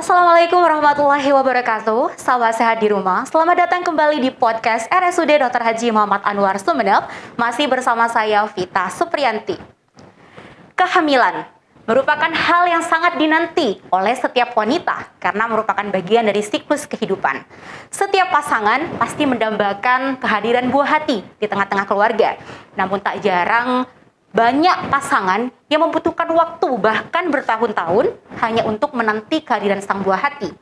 Assalamualaikum warahmatullahi wabarakatuh. Sahabat sehat di rumah, selamat datang kembali di podcast RSUD Dr. Haji Muhammad Anwar Sumeneb. Masih bersama saya Vita Supriyanti. Kehamilan merupakan hal yang sangat dinanti oleh setiap wanita karena merupakan bagian dari siklus kehidupan. Setiap pasangan pasti mendambakan kehadiran buah hati di tengah-tengah keluarga. Namun tak jarang banyak pasangan yang membutuhkan waktu bahkan bertahun-tahun hanya untuk menanti kehadiran sang buah hati.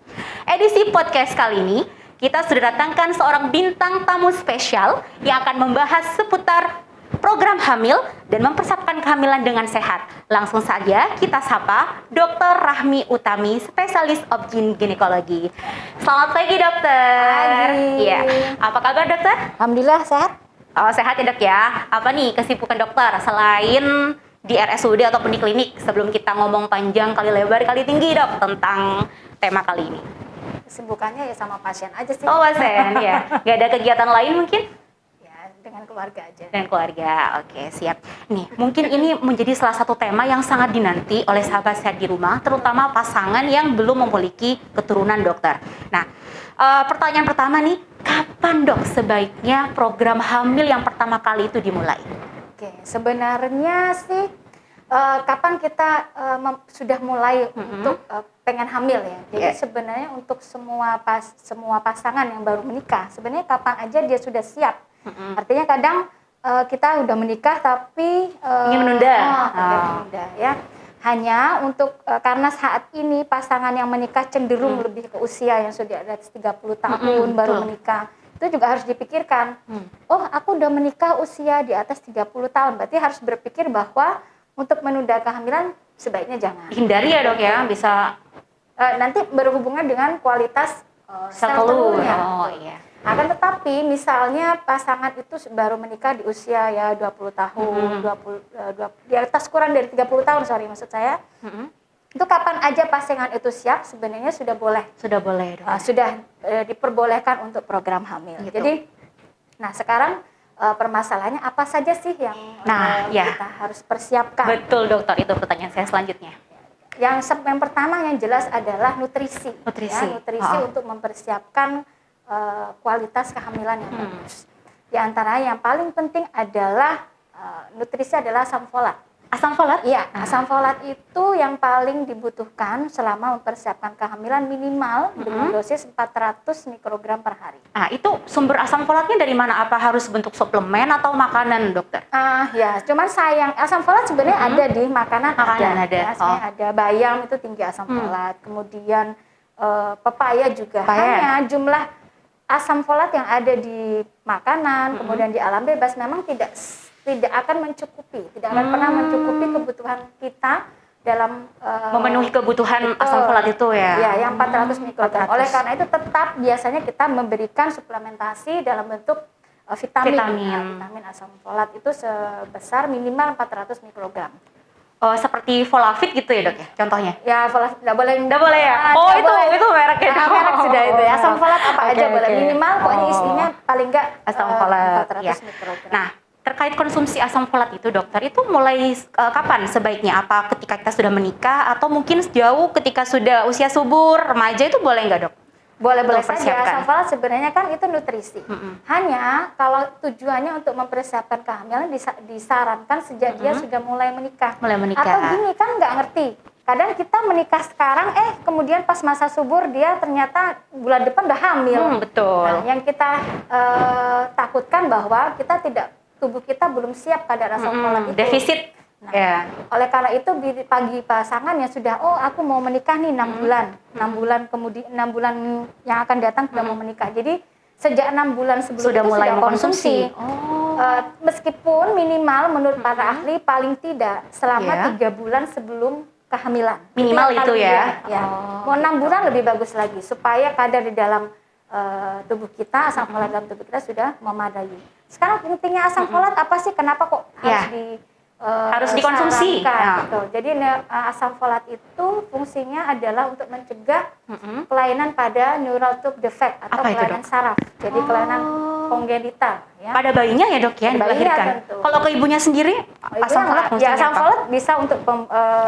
Edisi podcast kali ini kita sudah datangkan seorang bintang tamu spesial yang akan membahas seputar program hamil dan mempersiapkan kehamilan dengan sehat. Langsung saja kita sapa Dr. Rahmi Utami, spesialis obgyn ginekologi. Selamat pagi dokter. Pagi. Iya. Apa kabar dokter? Alhamdulillah sehat. Oh, sehat ya dok ya. Apa nih kesibukan dokter selain di RSUD ataupun di klinik sebelum kita ngomong panjang kali lebar kali tinggi dok tentang tema kali ini? Kesibukannya ya sama pasien aja sih. Oh pasien ya. Gak ada kegiatan lain mungkin? Ya dengan keluarga aja. Dan keluarga, oke siap. Nih mungkin ini menjadi salah satu tema yang sangat dinanti oleh sahabat sehat di rumah, terutama pasangan yang belum memiliki keturunan dokter. Nah, pertanyaan pertama nih, kapan dok sebaiknya program hamil yang pertama kali itu dimulai? Oke, sebenarnya sih kapan kita sudah mulai untuk pengen hamil ya. Jadi sebenarnya untuk semua pasangan yang baru menikah, sebenarnya kapan aja dia sudah siap. Artinya kadang kita udah menikah tapi ingin menunda. Menunda ya. Hanya untuk karena saat ini pasangan yang menikah cenderung lebih ke usia yang sudah ada 30 tahun baru menikah. Itu juga harus dipikirkan. Oh, aku udah menikah usia di atas 30 tahun. Berarti harus berpikir bahwa untuk menunda kehamilan sebaiknya jangan. Hindari ya dok ya, bisa nanti berhubungan dengan kualitas sel telurnya. Oh iya. Akan tetapi misalnya pasangan itu baru menikah di usia ya 20 tahun, 20 di atas kurang dari 30 tahun maksud saya. Itu kapan aja pasangan itu siap sebenarnya sudah boleh. Sudah boleh dok. Sudah diperbolehkan untuk program hamil. Gitu. Jadi nah sekarang permasalahannya apa saja sih yang kita harus persiapkan? Betul dokter, itu pertanyaan saya selanjutnya. Yang pertama yang jelas adalah nutrisi. Nutrisi untuk mempersiapkan kualitas kehamilan yang bagus. Di antara yang paling penting adalah nutrisi adalah asam folat. Asam folat? Iya, asam folat itu yang paling dibutuhkan selama mempersiapkan kehamilan minimal dengan dosis 400 mikrogram per hari. Itu sumber asam folatnya dari mana? Apa harus bentuk suplemen atau makanan dokter? Ya, cuman sayang asam folat sebenarnya ada di makanan ada. Ya, ada bayam itu tinggi asam folat. Kemudian pepaya juga. Hanya jumlah asam folat yang ada di makanan, kemudian di alam bebas memang tidak akan mencukupi, tidak akan pernah mencukupi kebutuhan kita dalam memenuhi kebutuhan asam folat itu ya. Ya, yang 400 mikrogram. Oleh karena itu tetap biasanya kita memberikan suplementasi dalam bentuk vitamin asam folat itu sebesar minimal 400 mikrogram. Seperti Folavit gitu ya dok ya contohnya? Ya Folavit nggak boleh ya? Itu mereknya dok. Merek sudah itu ya. Asam folat apa aja boleh, minimal pokoknya isinya paling nggak asam folat 400 mikrogram. Nah, terkait konsumsi asam folat itu dokter, itu mulai kapan sebaiknya? Apa ketika kita sudah menikah atau mungkin jauh ketika sudah usia subur, remaja itu boleh nggak dok? Boleh saja. Asam folat sebenarnya kan itu nutrisi. Hanya kalau tujuannya untuk mempersiapkan kehamilan disarankan sejak dia sudah mulai menikah. Atau gini kan nggak ngerti. Kadang kita menikah sekarang, kemudian pas masa subur dia ternyata bulan depan udah hamil. Betul. Nah, yang kita takutkan bahwa tubuh kita belum siap kadar asam folat itu. Defisit. Nah, oleh karena itu bagi pasangan yang sudah aku mau menikah nih 6 bulan kemudian 6 bulan yang akan datang sudah mau menikah. Jadi sejak 6 bulan sebelum sudah itu mulai sudah konsumsi. Meskipun minimal menurut para ahli paling tidak selama 3 bulan sebelum kehamilan. Minimal itu ya. Mau 6 bulan lebih bagus lagi supaya kadar di dalam tubuh kita, asam folat dalam tubuh kita sudah memadai. Sekarang pentingnya asam folat apa sih? Kenapa kok harus dikonsumsi? Gitu. Jadi asam folat itu fungsinya adalah untuk mencegah kelainan pada neural tube defect atau kelainan saraf. Jadi kelainan kongenital ya. Pada bayinya ya dok ya, yang Pada bayinya dilahirkan. tentu. Kalau ke ibunya sendiri, asam folat Ya, asam apa? folat bisa untuk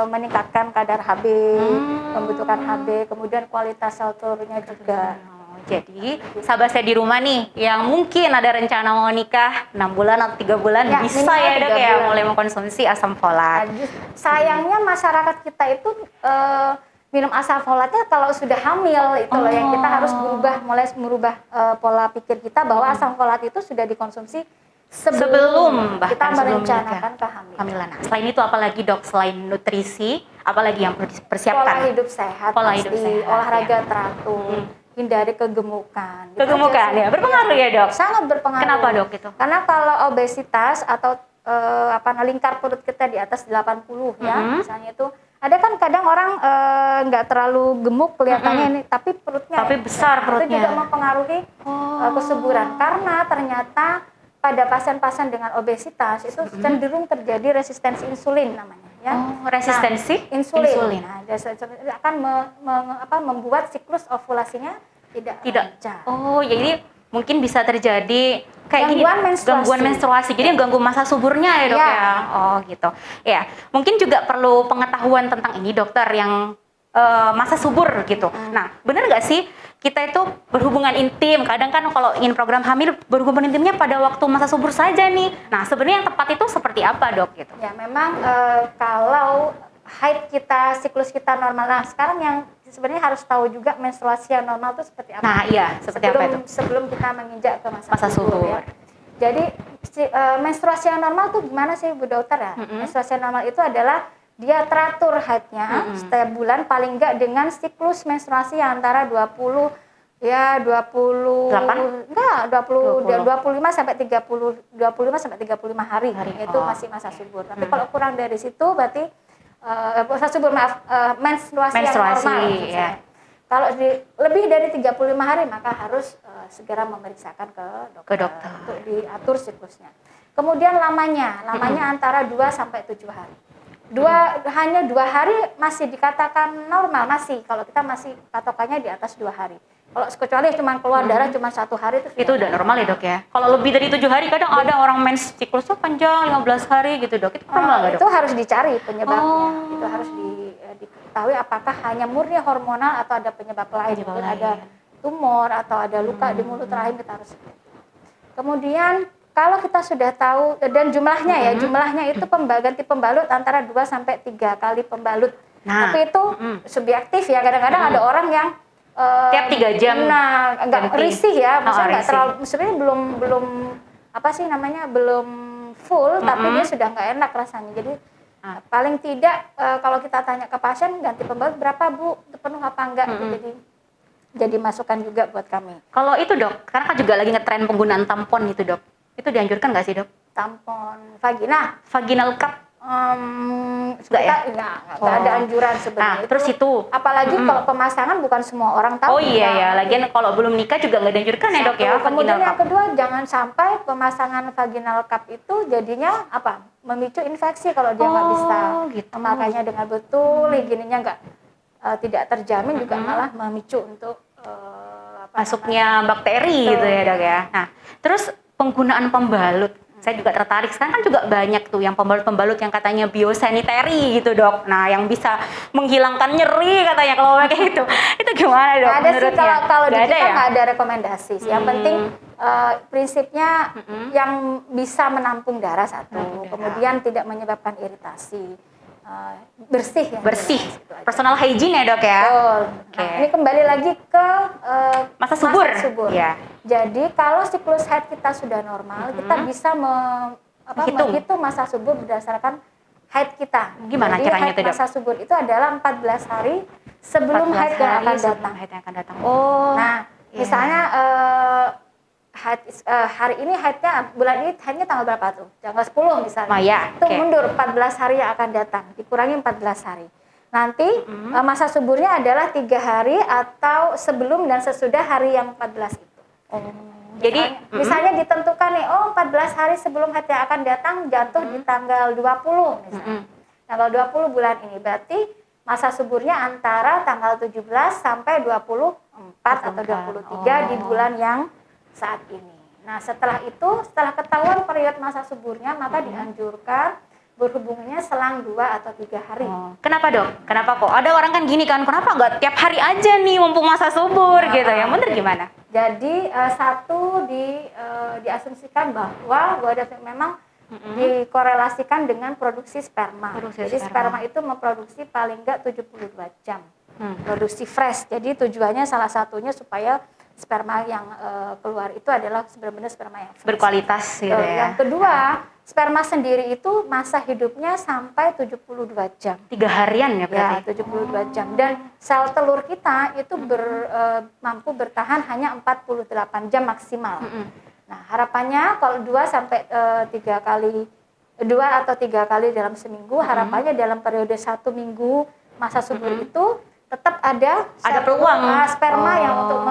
meningkatkan kadar HB, pembentukan HB, kemudian kualitas sel telurnya juga. Jadi, sahabat saya di rumah nih, yang mungkin ada rencana mau nikah 6 bulan atau 3 bulan, Ya, bisa minimal ya dok 3 ya, bulan. mulai mengkonsumsi asam folat. Nah, sayangnya masyarakat kita itu minum asam folatnya kalau sudah hamil itu loh yang kita harus mulai merubah pola pikir kita bahwa asam folat itu sudah dikonsumsi sebelum kita bahkan sebelum merencanakan menikah. kehamilan. Nah, selain itu apalagi dok, selain nutrisi, apalagi yang perlu dipersiapkan? Pola hidup sehat, Pola pasti, hidup sehat, olahraga ya. teratur, hindari kegemukan. Gitu Kegemukan aja sih. ya, berpengaruh ya dok? Sangat berpengaruh. Kenapa dok itu? Karena kalau obesitas atau lingkar perut kita di atas 80 ya, misalnya itu ada kan kadang orang nggak terlalu gemuk kelihatannya ini, tapi perutnya besar perutnya. Itu juga mempengaruhi kesuburan karena ternyata pada pasien-pasien dengan obesitas itu cenderung terjadi resistensi insulin namanya ya. Resistensi insulin. Nah, akan membuat siklus ovulasinya tidak lancar. Jadi mungkin bisa terjadi kayak gangguan menstruasi. Jadi ganggu masa suburnya ya dok ya. Oh gitu. Ya, mungkin juga perlu pengetahuan tentang ini dokter yang masa subur gitu. Nah, benar nggak sih kita itu berhubungan intim? Kadang kan kalau ingin program hamil berhubungan intimnya pada waktu masa subur saja nih. Nah, sebenarnya yang tepat itu seperti apa dok gitu? Ya memang kalau haid kita, siklus kita normal. Nah, sekarang yang sebenarnya harus tahu juga menstruasi yang normal itu seperti apa. Nah, iya, seperti apa itu? Sebelum kita menginjak ke masa subur. Ya. Jadi menstruasi yang normal tuh gimana sih Bu Dokter ya? Menstruasi yang normal itu adalah dia teratur haidnya setiap bulan paling enggak dengan siklus menstruasi yang antara 25 sampai 35 hari. Itu masih masa subur. Tapi kalau kurang dari situ berarti menstruasi yang normal. Ya. Kalau lebih dari 35 hari maka harus segera memeriksakan ke dokter untuk diatur siklusnya. Kemudian lamanya antara 2 sampai 7 hari. Hanya 2 hari masih dikatakan normal, masih kalau kita masih patokannya di atas 2 hari. Kalau kecuali cuma keluar darah cuma 1 hari itu udah normal ya dok ya. Kalau lebih dari 7 hari kadang ada orang mens siklusnya panjang 15 hari gitu dok. Itu normal nggak dok? Itu harus dicari penyebabnya. Itu harus diketahui apakah hanya murni hormonal atau ada penyebab lain. Mungkin ada tumor atau ada luka di mulut rahim, kita harus. Kemudian kalau kita sudah tahu dan jumlahnya jumlahnya itu ganti pembalut antara 2 sampai 3 kali pembalut. Nah, tapi itu subjektif ya. Kadang-kadang ada orang yang tiap 3 jam. Nah, enggak risih ya, maksudnya enggak terlalu, sebenarnya belum belum full, tapi dia sudah enggak enak rasanya. Jadi paling tidak kalau kita tanya ke pasien ganti pembalut berapa Bu, penuh apa enggak, itu jadi masukan juga buat kami. Kalau itu dok, karena kan juga lagi ngetren penggunaan tampon itu dok, itu dianjurkan nggak sih dok? Tampon vaginal cup? Enggak ada anjuran sebenarnya. Terus itu apalagi kalau pemasangan bukan semua orang tahu. Oh iya ya, lagian kalau belum nikah juga nggak dianjurkan ya dok ya. Kemudian yang kedua, jangan sampai pemasangan vaginal cup itu jadinya memicu infeksi kalau dia nggak bisa memakainya dengan betul, higieninya tidak terjamin, juga malah memicu untuk masuknya bakteri gitu ya dok ya. Nah, terus penggunaan pembalut. Saya juga tertarik, sekarang kan juga banyak tuh yang pembalut-pembalut yang katanya biosanitary gitu dok. Nah, yang bisa menghilangkan nyeri katanya kalau pakai itu. Itu gimana dok? Ada sih, kalau di kita nggak ada rekomendasi. Yang penting prinsipnya yang bisa menampung darah satu, kemudian tidak menyebabkan iritasi, bersih. Personal hygiene ya dok ya. Nah, ini kembali lagi ke masa subur. Ya. Jadi kalau siklus haid kita sudah normal, kita bisa menghitung masa subur berdasarkan haid kita. Gimana caranya itu dok? Masa subur itu adalah 14 hari sebelum haid yang akan datang. Nah, misalnya hari ini haidnya, bulan ini haidnya tanggal berapa tuh? Tanggal 10 misalnya. Itu mundur 14 hari yang akan datang, dikurangi 14 hari. Nanti masa suburnya adalah 3 hari atau sebelum dan sesudah hari yang 14 itu. Jadi misalnya ditentukan nih, 14 hari sebelum haid yang akan datang jatuh di tanggal 20 misalnya. Tanggal 20 bulan ini berarti masa suburnya antara tanggal 17 sampai 24 atau 23 di bulan yang saat ini. Nah, setelah ketahuan periode masa suburnya, maka dianjurkan berhubungannya selang 2 atau 3 hari. Kenapa dok? Kenapa kok? Ada orang kan gini kan, kenapa nggak tiap hari aja nih mumpung masa subur gitu ya? Bener gimana? Jadi diasumsikan bahwa memang dikorelasikan dengan produksi sperma. Jadi sperma itu memproduksi paling nggak 72 jam. Produksi fresh. Jadi tujuannya salah satunya supaya sperma yang keluar itu adalah benar-benar sperma yang fresh. Berkualitas gitu ya. Yang kedua, sperma sendiri itu masa hidupnya sampai 72 jam. 3 harian ya berarti? Ya, 72 jam. Dan sel telur kita itu mampu bertahan hanya 48 jam maksimal. Nah, harapannya kalau 2 atau 3 kali dalam seminggu, harapannya dalam periode 1 minggu masa subur itu tetap ada peluang sperma yang untuk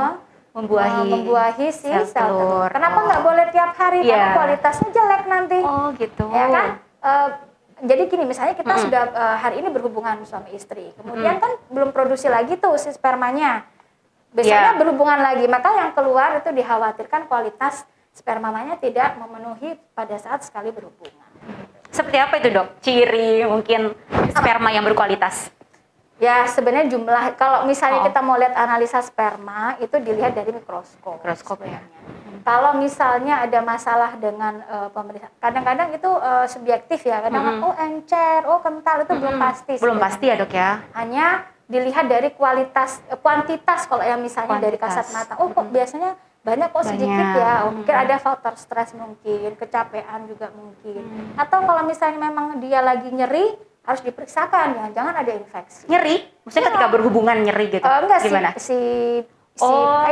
membuahi si sel telur. Kenapa nggak boleh tiap hari? Karena kualitasnya jelek nanti. Oh gitu. Ya kan? Jadi gini, misalnya kita sudah hari ini berhubungan suami istri, kemudian kan belum produksi lagi tuh si spermanya. Biasanya berhubungan lagi, maka yang keluar itu dikhawatirkan kualitas spermanya tidak memenuhi pada saat sekali berhubungan. Seperti apa itu dok? Ciri mungkin sperma yang berkualitas? Ya sebenarnya jumlah, kalau misalnya kita mau lihat analisa sperma itu dilihat dari mikroskop. Mikroskop ya. Kalau misalnya ada masalah dengan pemeriksaan, kadang-kadang itu subjektif ya, kadang encer, kental, itu belum pasti. Belum pasti ya dok ya. Hanya dilihat dari kuantitas kalau yang misalnya dari kasat mata. Kok biasanya banyak, kok sedikit ya. Mungkin ada faktor stres mungkin, kecapean juga mungkin. Atau kalau misalnya memang dia lagi nyeri, harus diperiksakan, jangan ada infeksi. Nyeri? Maksudnya ketika berhubungan nyeri gitu? Enggak, gimana?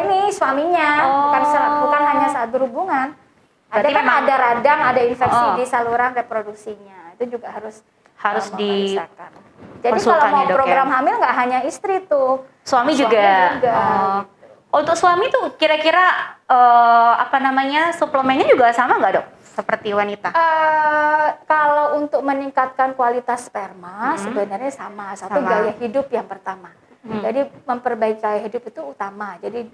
Ini suaminya, bukan hanya saat berhubungan. Ada kan ada radang, ada infeksi di saluran reproduksinya. Itu juga harus diperiksakan. Jadi kalau mau program hamil nggak hanya istri tuh, suami juga. Untuk suami tuh kira-kira suplemennya juga sama nggak dok? Seperti wanita? Kalau untuk meningkatkan kualitas sperma sebenarnya sama. Gaya hidup yang pertama. Jadi memperbaiki gaya hidup itu utama. Jadi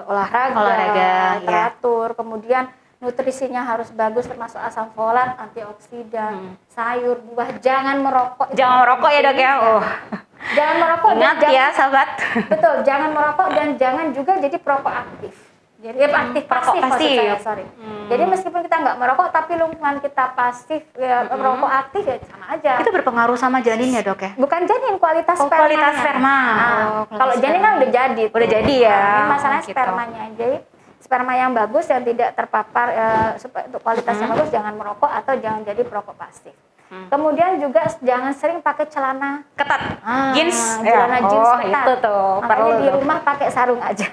olahraga, teratur, kemudian nutrisinya harus bagus termasuk asam folat, antioksidan, sayur, buah. Jangan merokok. Jangan merokok ya dok ya. Jangan merokok. Ingat ya sahabat. Betul, jangan merokok dan jangan juga jadi perokok aktif. Jadi pasif. Jadi meskipun kita nggak merokok tapi lingkungan kita pasif merokok aktif ya sama aja. Itu berpengaruh sama janin ya dok ya? Bukan janin, kualitas sperma. Kualitas sperma. Kalau janin kan udah jadi. Udah jadi ya. Ini masalahnya spermanya. Jadi sperma yang bagus yang tidak terpapar untuk kualitas yang bagus, jangan merokok atau jangan jadi perokok pasif. Kemudian juga jangan sering pakai celana ketat, jeans, jeans ketat. Itu tuh makanya di rumah pakai sarung aja.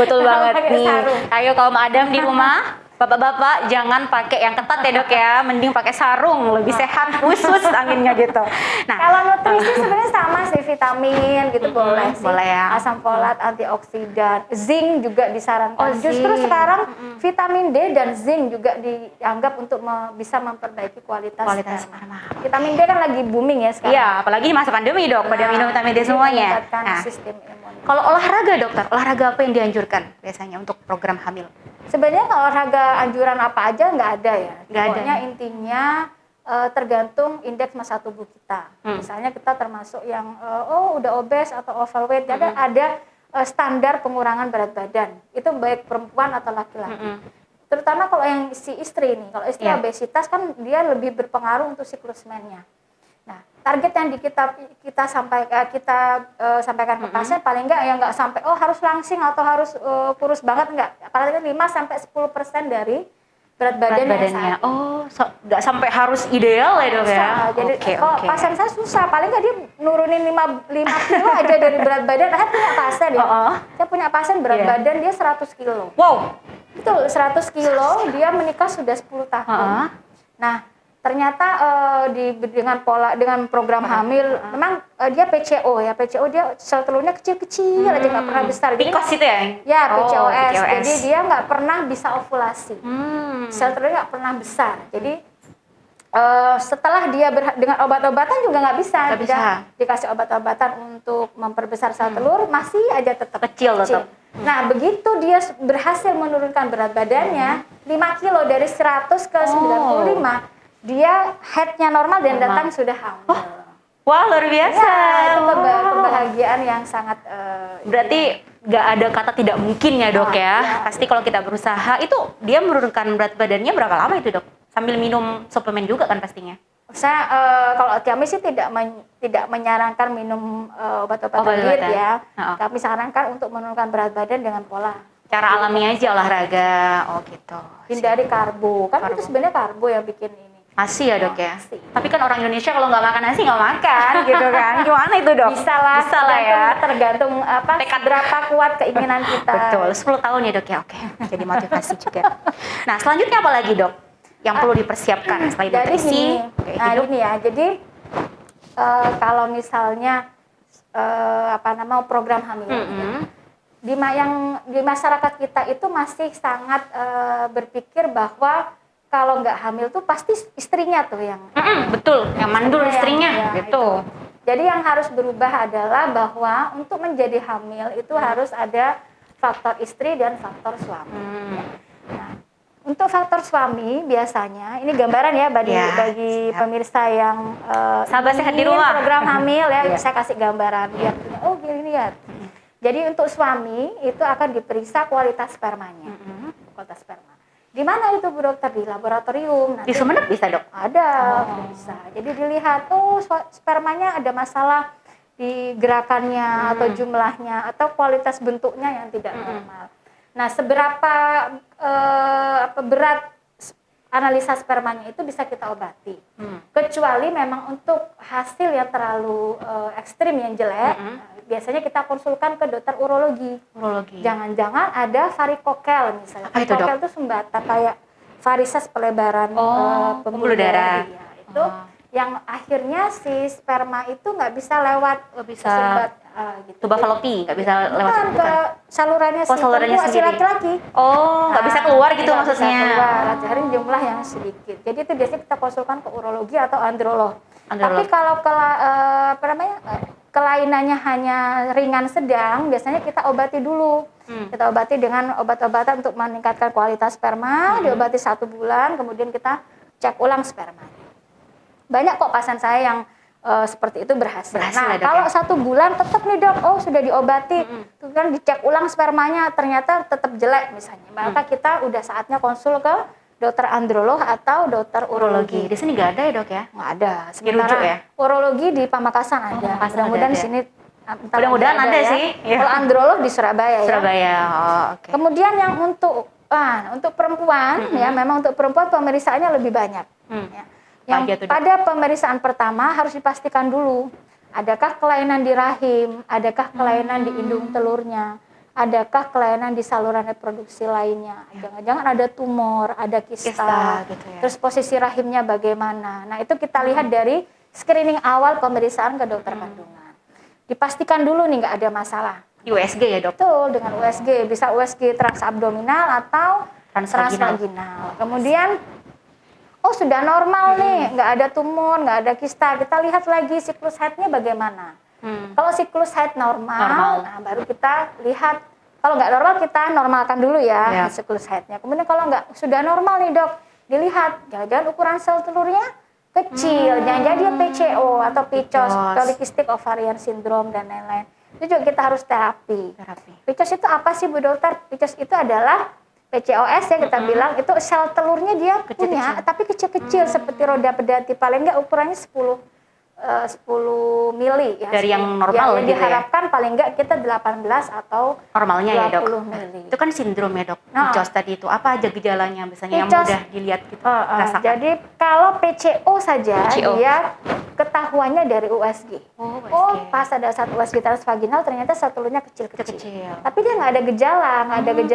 Betul banget nih. Sarung. Ayo kaum Adam di rumah, bapak-bapak jangan pakai yang ketat ya dok ya, mending pakai sarung, lebih sehat, khusus anginnya gitu. Nah, kalau nutrisi sebenarnya sama sih, vitamin gitu boleh ya. Asam folat, antioksidan, zinc juga disarankan. Justru sekarang vitamin D dan zinc juga dianggap untuk bisa memperbaiki kualitas sperma. Vitamin D kan lagi booming ya sekarang. Iya, apalagi di masa pandemi dok, pada minum vitamin D semuanya. Sistem imun. Kalau olahraga dokter, olahraga apa yang dianjurkan biasanya untuk program hamil? Sebenarnya kalau olahraga anjuran apa aja nggak ada ya. Pokoknya intinya tergantung indeks massa tubuh kita. Misalnya kita termasuk yang udah obes atau overweight, jadi ada standar pengurangan berat badan. Itu baik perempuan atau laki-laki. Terutama kalau yang si istri nih, kalau istri obesitas kan dia lebih berpengaruh untuk siklus mennya. Nah, target yang kita sampaikan ke pasien paling enggak ya nggak sampai harus langsing atau harus kurus banget, enggak. Paling 5-10% dari berat badannya. Nggak sampai harus ideal ya dok ya. Jadi kalau pasien saya susah, paling nggak dia nurunin 5 kilo aja dari berat badan. Saya punya pasien ya. Saya punya pasien berat badan dia 100 kilo. Wow. Betul, 100 kilo, dia menikah sudah 10 tahun. Nah, ternyata dengan program hamil, memang dia PCO ya, dia sel telurnya kecil-kecil aja, nggak pernah besar. PCOS itu ya? Ya, PCOS. Jadi dia nggak pernah bisa ovulasi. Sel telurnya nggak pernah besar. Jadi setelah dia dengan obat-obatan juga nggak bisa. Dikasih obat-obatan untuk memperbesar sel telur, masih aja tetap kecil. Nah, begitu dia berhasil menurunkan berat badannya 5 kilo dari 100 ke 95, dia headnya normal dan datang sudah hamil. Wah, luar biasa. Ya, itu kebahagiaan yang sangat berarti nggak ada kata tidak mungkin ya dok ya. Pasti kalau kita berusaha itu dia menurunkan berat badannya berapa lama itu dok? Sambil minum suplemen juga kan pastinya. Saya kalau kami sih tidak menyarankan minum obat-obatan diet ya. Kami sarankan untuk menurunkan berat badan dengan pola cara alami aja olahraga. Oh gitu. Hindari karbo. Kan itu sebenarnya karbo yang bikin ini. Nasi ya dok ya. Tapi kan orang Indonesia kalau nggak makan nasi nggak makan gitu kan. Gimana itu dok? Bisa lah ya. Tergantung berapa kuat keinginan kita. Betul. 10 tahun ya dok ya. Oke. Jadi motivasi juga. Nah selanjutnya apa lagi dok? Yang perlu dipersiapkan selain nutrisi? Gini ya. Jadi kalau misalnya program hamil, di masyarakat kita itu masih sangat berpikir bahwa kalau nggak hamil tuh pasti istrinya tuh yang betul, yang mandul istrinya gitu. Jadi yang harus berubah adalah bahwa untuk menjadi hamil itu harus ada faktor istri dan faktor suami. Nah, untuk faktor suami biasanya ini gambaran ya bagi pemirsa yang sahabat sehat di rumah program hamil ya, saya kasih gambaran biar oh gini lihat. Jadi untuk suami itu akan diperiksa kualitas spermanya. Kualitas sperma. Di mana itu Bu Dokter? Di laboratorium. Nanti, di Sumeneb bisa dok? Ada, bisa. Jadi dilihat spermanya ada masalah di gerakannya atau jumlahnya atau kualitas bentuknya yang tidak normal. Nah, seberapa berat analisa spermanya itu bisa kita obati. Kecuali memang untuk hasil yang terlalu ekstrim yang jelek, biasanya kita konsulkan ke dokter urologi. Jangan-jangan ada varikokel misalnya. Varikokel itu sumbatan kayak varises pelebaran pembuluh darah. Ya, itu yang akhirnya si sperma itu nggak bisa lewat sumbat gitu. Tuba falopi nggak bisa lewat ke salurannya si laki-laki. Nggak bisa keluar gitu maksudnya. Bisa keluar, cari jumlah yang sedikit. Jadi itu biasanya kita konsulkan ke urologi atau androlog. Tapi kalau kelainannya hanya ringan sedang, biasanya kita obati dulu. Kita obati dengan obat-obatan untuk meningkatkan kualitas sperma, diobati 1 bulan, kemudian kita cek ulang sperma. Banyak kok pasien saya yang seperti itu berhasil. Nah, kalau 1 bulan tetap nih dok, sudah diobati, kan dicek ulang spermanya ternyata tetap jelek misalnya, maka kita udah saatnya konsul ke dokter androlog atau dokter urologi. Di sini nggak ada ya dok ya? Nggak ada. Sementara ya? Urologi di Pamekasan ada. Mudah-mudahan di sini. Mudah-mudahan ada ya. Sih. Kalau androlog di Surabaya. Surabaya. Oke. Kemudian yang untuk perempuan ya, memang untuk perempuan pemeriksaannya lebih banyak. Ya. Yang pada pemeriksaan pertama harus dipastikan dulu, adakah kelainan di rahim, adakah kelainan di indung telurnya, adakah kelainan di saluran reproduksi lainnya, jangan-jangan ada tumor, ada kista gitu ya. Terus posisi rahimnya bagaimana. Nah itu kita lihat dari screening awal pemeriksaan ke dokter kandungan. Dipastikan dulu nih nggak ada masalah. Di USG ya dok? Betul, dengan USG, bisa USG transabdominal atau transvaginal. Kemudian sudah normal nih, nggak ada tumor, nggak ada kista. Kita lihat lagi siklus haidnya bagaimana. Kalau siklus haid normal, nah baru kita lihat. Kalau nggak normal kita normalkan dulu ya siklus haidnya. Kemudian kalau nggak sudah normal nih dok, dilihat jangan-jangan ukuran sel telurnya kecil, jangan-jangan dia PCO atau PCOS, polycystic ovarian syndrome dan lain-lain. Itu juga kita harus terapi. PCOS itu apa sih Bu Dokter? PCOS itu adalah PCOS ya kita bilang, itu sel telurnya dia punya, tapi kecil-kecil seperti roda pedati, paling enggak ukurannya 10 mili ya. Dari yang normal yang gitu diharapkan paling enggak kita 18 atau normalnya 20 ya dok. mili. Itu kan sindrom ya dok. PCOS tadi itu apa aja gejalanya biasanya yang mudah dilihat gitu. Jadi kalau PCO saja dia ketahuannya dari USG. Pas ada satu USG transvaginal ternyata sel telurnya kecil-kecil. Tapi dia nggak ada gejala,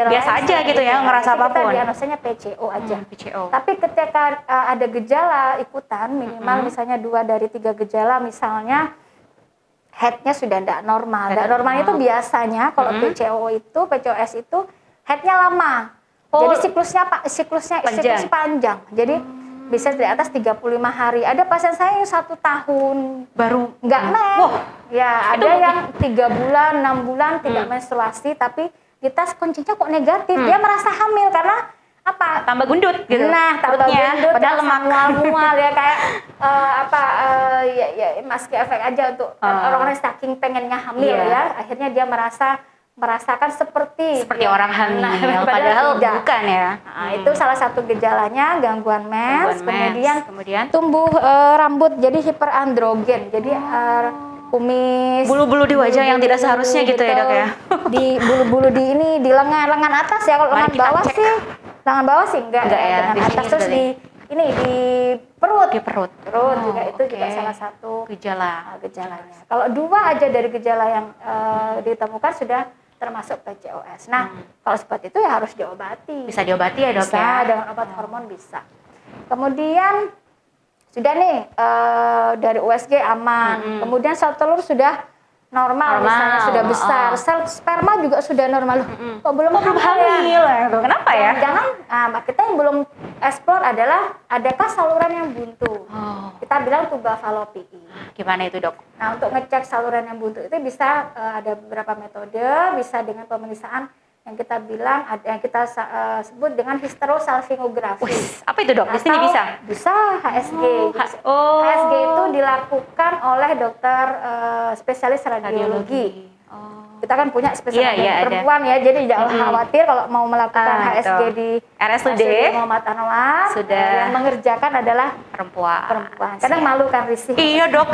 biasa aja gitu ya, ngerasa apapun. Kita diagnosanya PCO aja. PCO. Tapi ketika ada gejala ikutan minimal misalnya 2 dari 3 gejala, misalnya headnya sudah tidak normal. Tidak normal itu biasanya kalau PCOS itu headnya lama. Jadi siklusnya panjang. Jadi bisa di atas 35 hari. Ada pasien saya yang 1 tahun baru nggak Ya, ada yang 3 bulan, 6 bulan tidak menstruasi, tapi di tes kuncinya kok negatif. Dia merasa hamil karena apa? Tambah gendut gitu. Nah, tambah perutnya, gendut, padahal lemak. mual-mual ya kayak ya maski efek aja untuk orang-orang saking pengennya hamil ya. Akhirnya dia merasakan seperti orang hamil, padahal tidak. bukan ya. Nah, itu salah satu gejalanya gangguan mens. Kemudian tumbuh rambut jadi hiperandrogen. Jadi kumis, bulu-bulu di wajah yang tidak seharusnya gitu ya, Dok ya. Di bulu-bulu di lengan atas ya, kalau lengan bawah sih. Lengan bawah sih enggak ya, lengan atas terus di perut. Di perut. Juga itu juga salah satu gejalanya. Kalau 2 aja dari gejala yang ditemukan sudah termasuk PCOS. Nah, kalau seperti itu ya harus diobati. Bisa diobati ya, Dok? Bisa, dengan obat hormon bisa. Kemudian sudah nih dari USG aman. Kemudian sel telur sudah normal, misalnya sudah besar, sel sperma juga sudah normal. Kok belum hamil ya? Kenapa ya? Jangan, kita yang belum explore adalah adakah saluran yang buntu. Kita bilang tuba fallopi'i. Gimana itu, Dok? Nah, untuk ngecek saluran yang buntu itu bisa ada beberapa metode, bisa dengan pemeriksaan yang kita bilang yang kita sebut dengan hysterosalpingografi. Apa itu, Dok? Di sini bisa? Bisa HSG. HSG itu dilakukan oleh dokter spesialis radiologi. Kita kan punya spesialis perempuan ya, jadi jangan khawatir kalau mau melakukan HSG di RSUD Muhammad Anwar. Sudah yang mengerjakan adalah perempuan. Kadang malu kan risih. Iya, Dok.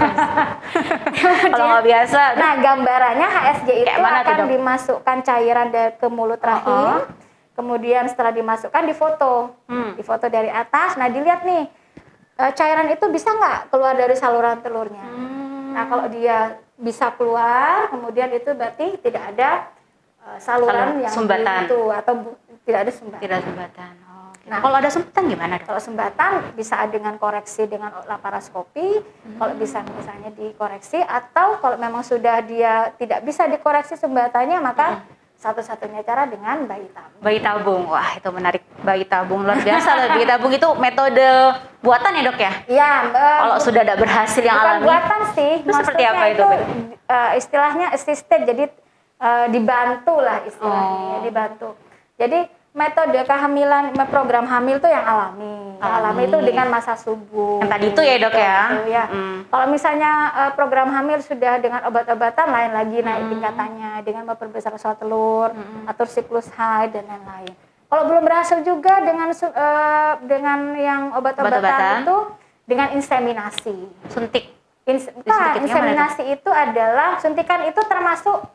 Kalau nggak biasa. Nah, gambarannya HSG itu akan dimasukkan cairan ke mulut rahim. Kemudian setelah dimasukkan difoto. Difoto dari atas. Nah, dilihat nih cairan itu bisa nggak keluar dari saluran telurnya. Nah, kalau dia bisa keluar, kemudian itu berarti tidak ada saluran yang sumbatan itu atau tidak ada sumbatan. Tidak sumbatan. Nah, kalau ada sumbatan gimana, Dok? Kalau sumbatan bisa dengan koreksi dengan laparoskopi, kalau bisa misalnya dikoreksi, atau kalau memang sudah dia tidak bisa dikoreksi sumbatannya, maka satu-satunya cara dengan bayi tabung. Bayi tabung, wah itu menarik. Bayi tabung luar biasa loh. Bayi tabung itu metode buatan ya, Dok ya? Iya. Kalau sudah tidak berhasil yang bukan alami. Buatan sih. Itu seperti apa itu? Istilahnya assisted, jadi dibantu lah istilahnya, dibantu. Jadi metode kehamilan, program hamil itu yang alami. Yang alami itu dengan masa subur. Yang tadi itu ya, Dok ya? Ya. Kalau misalnya program hamil sudah dengan obat-obatan, lain lagi naik tingkatannya dengan memperbesar sel telur, atur siklus haid dan lain-lain. Kalau belum berhasil juga dengan yang obat-obatan itu dengan inseminasi. Suntik. Inseminasi itu adalah, suntikan itu termasuk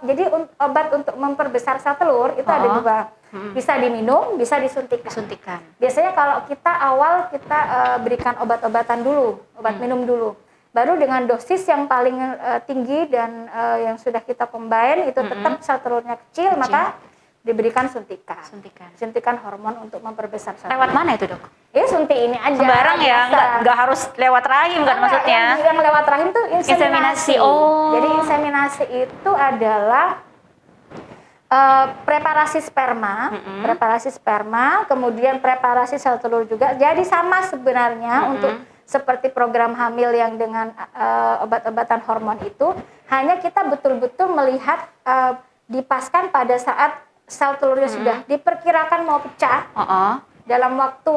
jadi obat untuk memperbesar sel telur itu ada 2. Bisa diminum, bisa disuntikan. Biasanya kalau kita berikan obat-obatan dulu, obat minum dulu. Baru dengan dosis yang paling tinggi dan yang sudah kita combine itu tetap sel telurnya kecil, maka diberikan suntikan hormon untuk memperbesar sel. Lewat mana itu, Dok? Ya suntik ini aja. Sembarang ya, nggak harus lewat rahim kan maksudnya? Yang lewat rahim tuh inseminasi. Jadi inseminasi itu adalah preparasi sperma, kemudian preparasi sel telur juga. Jadi sama sebenarnya untuk seperti program hamil yang dengan obat-obatan hormon itu, hanya kita betul-betul melihat dipaskan pada saat sel telurnya sudah diperkirakan mau pecah. Dalam waktu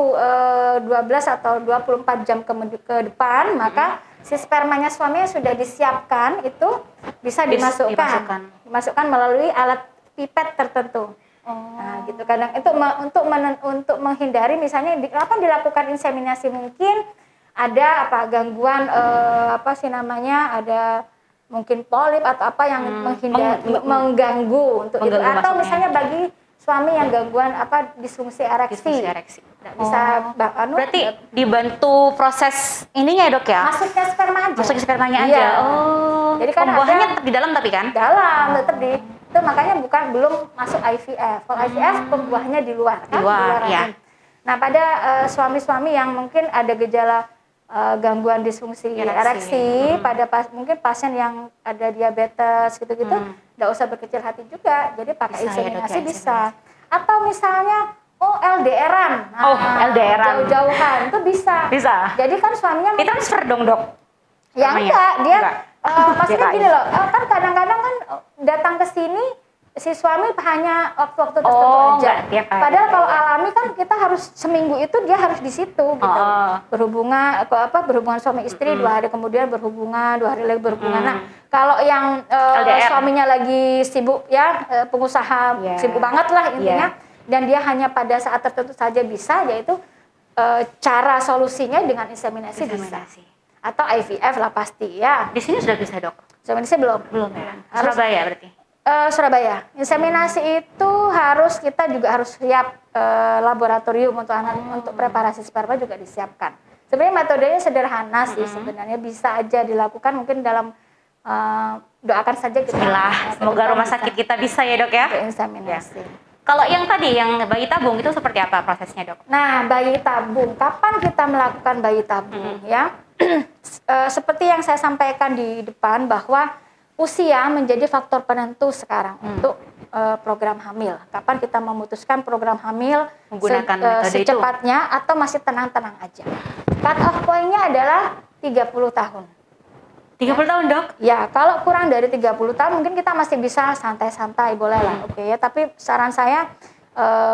12 atau 24 jam ke depan, maka si spermanya suaminya sudah disiapkan, itu bisa dimasukkan melalui alat pipet tertentu. Nah, gitu kadang itu untuk menghindari misalnya kenapa dilakukan inseminasi, mungkin ada gangguan ada mungkin polip atau apa yang mengganggu untuk itu, atau misalnya bagi suami yang gangguan disfungsi ereksi. Nggak bisa berarti dibantu proses ininya ya, Dok ya? Masuknya spermanya aja. Iya. Jadi kan pembuahannya tetap di dalam tapi kan? Dalam, tetap di itu, makanya belum masuk IVF. Kalau IVF pembuahannya di luar kan? Di luar ya. Nah, pada suami-suami yang mungkin ada gejala gangguan disfungsi ereksi, pada mungkin pasien yang ada diabetes gitu-gitu, nggak usah berkecil hati juga. Jadi pakai inseminasi bisa. Atau misalnya LDR-an. LDR-an. Jauh-jauhan itu bisa. Jadi kan suaminya ditransfer dong, Dok? Ya enggak, dia maksudnya gini loh, kan kadang-kadang kan datang ke sini si suami hanya waktu-waktu tertentu Oh, aja. nggak tiap hari. Padahal kalau alami kan kita harus seminggu itu dia harus di situ gitu. Berhubungan suami istri 2 hari kemudian berhubungan, 2 hari lagi berhubungan. Nah, kalau yang LDR. suaminya lagi sibuk ya, pengusaha sibuk banget lah intinya, dan dia hanya pada saat tertentu saja bisa, yaitu cara solusinya dengan inseminasi bisa. Atau IVF lah pasti ya. Di sini sudah bisa, Dok? Inseminasi belum Ya. Surabaya berarti? Surabaya. Inseminasi itu kita juga harus siap laboratorium untuk untuk preparasi sperma juga disiapkan. Sebenarnya metodenya sederhana sih, sebenarnya bisa aja dilakukan mungkin dalam doakan saja kita. Bismillah, semoga rumah sakit kita bisa ya, Dok ya. Untuk inseminasi. Kalau yang tadi yang bayi tabung itu seperti apa prosesnya, Dok? Nah, bayi tabung, kapan kita melakukan bayi tabung ya? Seperti yang saya sampaikan di depan bahwa usia menjadi faktor penentu sekarang untuk program hamil. Kapan kita memutuskan program hamil menggunakan metode secepatnya itu? Atau masih tenang-tenang aja. Cut off point-nya adalah 30 tahun. 30 tahun, Dok? Ya, kalau kurang dari 30 tahun mungkin kita masih bisa santai-santai, boleh lah. Oke ya, tapi saran saya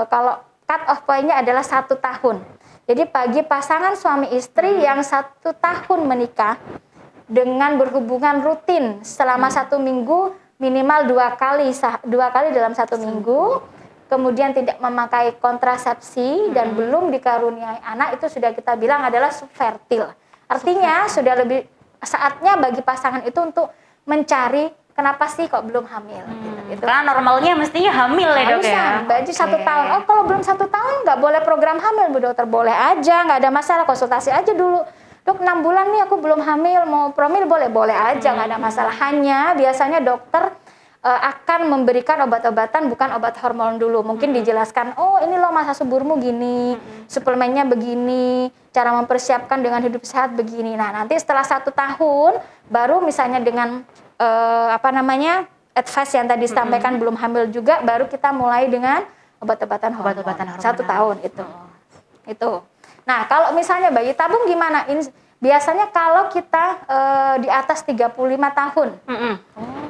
kalau cut off point-nya adalah 1 tahun. Jadi bagi pasangan suami istri yang 1 tahun menikah dengan berhubungan rutin selama 1 minggu minimal 2 kali dalam 1 minggu, kemudian tidak memakai kontrasepsi dan belum dikaruniai anak, itu sudah kita bilang adalah subfertil. Artinya sudah lebih saatnya bagi pasangan itu untuk mencari kenapa sih kok belum hamil gitu. Karena normalnya mestinya hamil ya, Dok ya. Baju 1 tahun. Oh, kalau belum 1 tahun nggak boleh program hamil, Bu Dokter. Boleh aja, nggak ada masalah, konsultasi aja dulu. Dok, 6 bulan nih aku belum hamil, mau promil boleh aja, nggak ada masalah. Hanya biasanya dokter akan memberikan obat-obatan, bukan obat hormon dulu. Mungkin dijelaskan, oh ini loh masa suburmu gini, suplemennya begini, cara mempersiapkan dengan hidup sehat begini. Nah, nanti setelah 1 tahun, baru misalnya dengan advice yang tadi disampaikan belum hamil juga, baru kita mulai dengan obat-obatan hormon. 1 tahun itu. Itu. Nah, kalau misalnya bayi tabung gimana? Biasanya kalau kita di atas 35 tahun.